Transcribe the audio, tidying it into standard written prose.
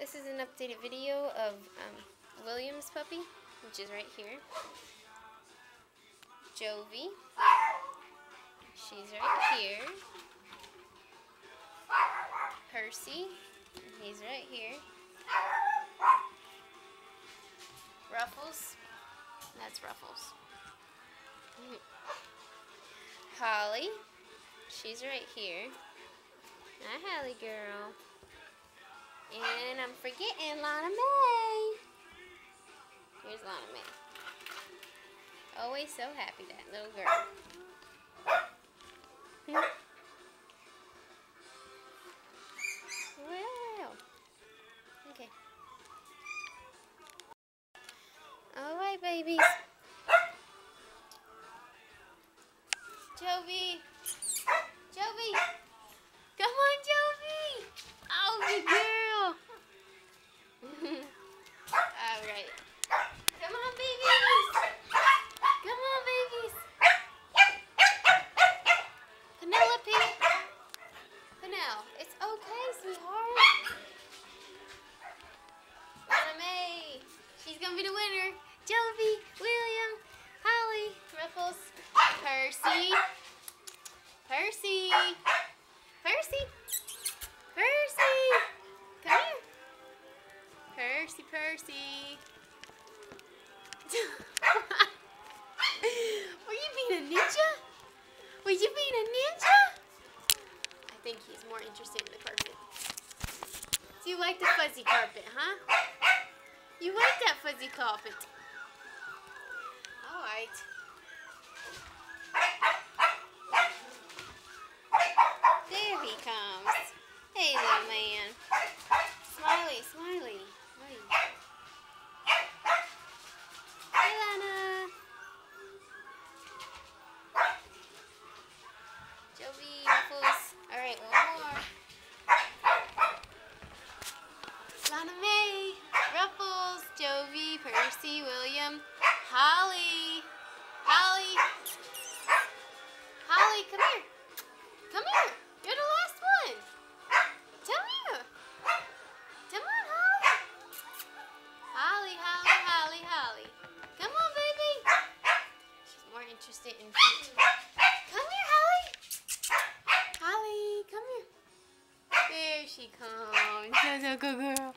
This is an updated video of William's puppy, which is right here. Jovi. She's right here. Percy. He's right here. Ruffles. That's Ruffles. Holly. She's right here. Hi, Holly girl. And I'm forgetting Lana May. Here's Lana May. Always so happy, that little girl. Well. Okay. Alright, babies. Jovi. Jovi. Come on, Jovi. Oh, good girl. Alright. Come on, babies. Come on, babies. Penelope. Penel, it's okay, sweetheart. Lana May. She's gonna be the winner. Jovi, William, Holly, Ruffles, Percy. Percy. Percy. Percy. Come here. Percy, Percy. Were you being a ninja? Were you being a ninja? I think he's more interested in the carpet. Do you like the fuzzy carpet, huh? You like that fuzzy carpet. Alright. There he comes. Hey, little man. Smiley, Smiley. Hey, Lana. Jovi, Ruffles. Alright, one more. Lana May, Ruffles, Jovi, Percy, William, Holly. Holly. Holly, come here. Come here. You're the last one. Come here. Come on, Holly. Holly, Holly, Holly, Holly. Come on, baby. She's more interested in feet. Come here, Holly. Holly, come here. There she comes. That's a good girl.